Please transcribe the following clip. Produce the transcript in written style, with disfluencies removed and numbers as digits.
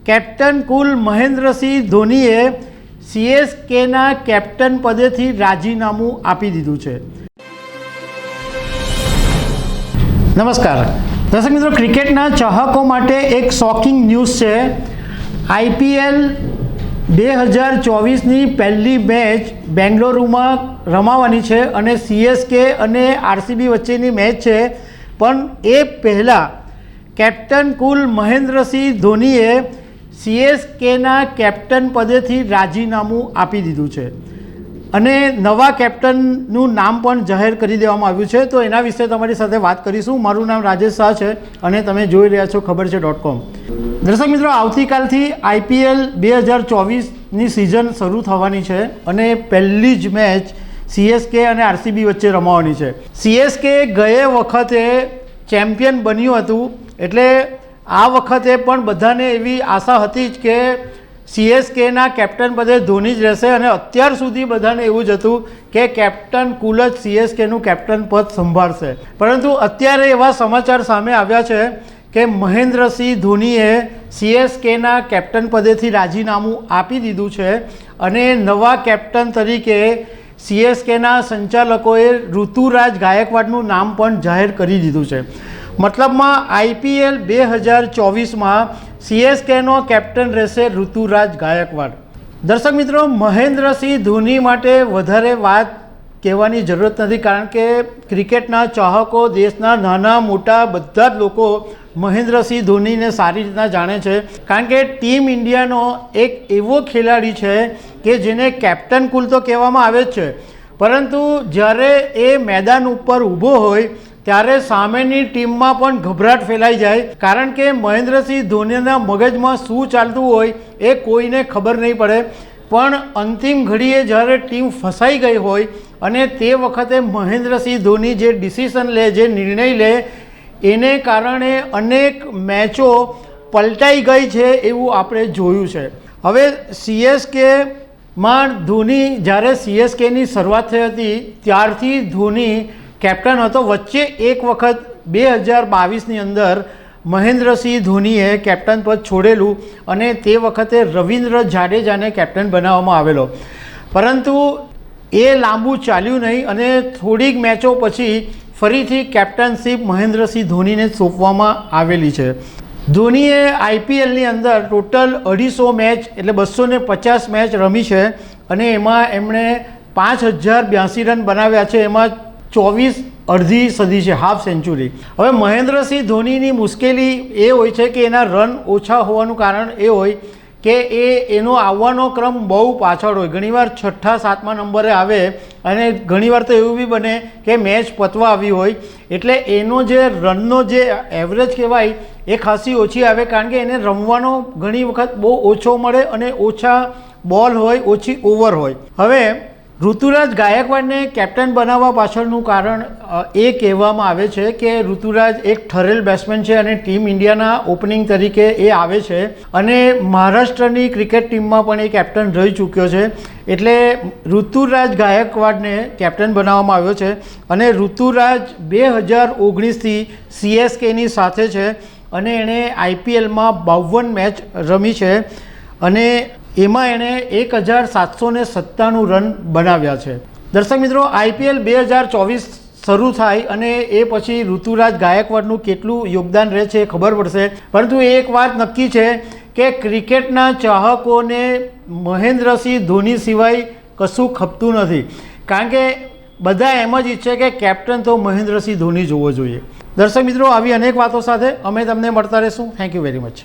Captain કુલ મહેન્દ્રસિંહ ધોનીએ સીએસકેના captain પદેથી રાજીનામું આપી દીધું છે। નમસ્કાર દર્શક મિત્રો, ક્રિકેટના ચાહકો માટે એક શોકિંગ ન્યૂઝ છે। આઈપીએલ 2024ની પહેલી મેચ બેંગલુરુમાં રમાવાની છે અને સીએસકે અને આરસીબી વચ્ચેની મેચ છે, પણ એ પહેલાં કેપ્ટન કુલ મહેન્દ્રસિંહ ધોનીએ સીએસકેના કેપ્ટન પદેથી રાજીનામું આપી દીધું છે અને નવા કેપ્ટનનું નામ પણ જાહેર કરી દેવામાં આવ્યું છે। તો એના વિશે તમારી સાથે વાત કરીશું। મારું નામ રાજેશ શાહ છે અને તમે જોઈ રહ્યા છો ખબર છે.com। દર્શક મિત્રો, આવતીકાલથી આઈપીએલ 2024ની સિઝન શરૂ થવાની છે અને પહેલી જ મેચ સીએસકે અને આરસીબી વચ્ચે રમવાની છે। સીએસકે ગયે વખતે ચેમ્પિયન બન્યું હતું, એટલે આ વખતે પણ બધાને એવી આશા હતી જ કે સીએસકેના કેપ્ટન પદે ધોની જ રહેશે અને અત્યાર સુધી બધાને એવું જ હતું કે કેપ્ટન કુલ જ સીએસકેનું કેપ્ટન પદ સંભાળશે, પરંતુ અત્યારે એવા સમાચાર સામે આવ્યા છે કે મહેન્દ્રસિંહ ધોનીએ સીએસકેના કેપ્ટન પદેથી રાજીનામું આપી દીધું છે અને નવા કેપ્ટન તરીકે સીએસકેના સંચાલકોએ ઋતુરાજ ગાયકવાડનું નામ પણ જાહેર કરી દીધું છે। મતલબમાં આઈપીએલ 2024માં સીએસકેનો કેપ્ટન રહેશે ઋતુરાજ ગાયકવાડ। દર્શક મિત્રો, મહેન્દ્રસિંહ ધોની માટે વધારે વાત કહેવાની જરૂરત નથી, કારણ કે ક્રિકેટના ચાહકો દેશના નાના મોટા બધા જ લોકો મહેન્દ્રસિંહ ધોનીને સારી રીતના જાણે છે, કારણ કે ટીમ ઇન્ડિયાનો એક એવો ખેલાડી છે કે જેને કેપ્ટન કુલ તો કહેવામાં આવે જ છે, પરંતુ જ્યારે એ મેદાન ઉપર ઊભો હોય ત્યારે સામેની ટીમમાં પણ ગભરાટ ફેલાઈ જાય, કારણ કે મહેન્દ્રસિંહ ધોનીના મગજમાં શું ચાલતું હોય એ કોઈને ખબર નહીં પડે। પણ અંતિમ ઘડીએ જ્યારે ટીમ ફસાઈ ગઈ હોય અને તે વખતે મહેન્દ્રસિંહ ધોની જે ડિસિઝન લે, જે નિર્ણય લે, એને કારણે અનેક મેચો પલટાઈ ગઈ છે એવું આપણે જોયું છે। હવે સીએસકેમાં ધોની, જ્યારે સીએસકેની શરૂઆત થઈ હતી ત્યારથી ધોની કેપ્ટન હતો। વચ્ચે એક વખત 2022ની અંદર મહેન્દ્રસિંહ ધોનીએ કેપ્ટન પદ છોડેલું અને તે વખતે રવિન્દ્ર જાડેજાને કેપ્ટન બનાવવામાં આવેલો, પરંતુ એ લાંબુ ચાલ્યું નહીં અને થોડીક મેચો પછી ફરીથી કેપ્ટનશીપ મહેન્દ્રસિંહ ધોનીને સોંપવામાં આવેલી છે। ધોનીએ આઈપીએલની અંદર ટોટલ 250 મેચ એટલે 250 મેચ રમી છે અને એમાં એમણે 5082 રન બનાવ્યા છે, એમાં 24 અડધી સદી છે, હાફ સેન્ચુરી। હવે મહેન્દ્રસિંહ ધોનીની મુશ્કેલી એ હોય છે કે એના રન ઓછા હોવાનું કારણ એ હોય કે એનો આવવાનો ક્રમ બહુ પાછળ હોય, ઘણીવાર 6ઠા 7મા નંબરે આવે અને ઘણીવાર તો એવું બી બને કે મેચ પતવા આવી હોય, એટલે એનો જે રનનો જે એવરેજ કહેવાય એ ખાસી ઓછી આવે, કારણ કે એને રમવાનો ઘણી વખત બહુ ઓછો મળે અને ઓછા બોલ હોય, ઓછી ઓવર હોય। હવે ઋતુરાજ ગાયકવાડને કેપ્ટન બનાવવા પાછળનું કારણ એ કહેવામાં આવે છે કે ઋતુરાજ એક ઠરેલ બેટ્સમેન છે અને ટીમ ઇન્ડિયાના ઓપનિંગ તરીકે એ આવે છે અને મહારાષ્ટ્રની ક્રિકેટ ટીમમાં પણ એ કેપ્ટન રહી ચૂક્યો છે, એટલે ઋતુરાજ ગાયકવાડને કેપ્ટન બનાવવામાં આવ્યો છે અને ઋતુરાજ 2019થી સીએસકેની સાથે છે અને એણે આઈપીએલમાં 52 મેચ રમી છે અને એમાં એણે 1797 રન બનાવ્યા છે। દર્શક મિત્રો, આઈપીએલ 2024 શરૂ થાય અને એ પછી ઋતુરાજ ગાયકવાડનું કેટલું યોગદાન રહે છે એ ખબર પડશે, પરંતુ એક વાત નક્કી છે કે ક્રિકેટના ચાહકોને મહેન્દ્રસિંહ ધોની સિવાય કશું ખપતું નથી, કારણ કે બધા એમ જ ઈચ્છે કે કેપ્ટન તો મહેન્દ્રસિંહ ધોની જોવો જોઈએ। દર્શક મિત્રો, આવી અનેક વાતો સાથે અમે તમને મળતા રહીશું। Thank you very much.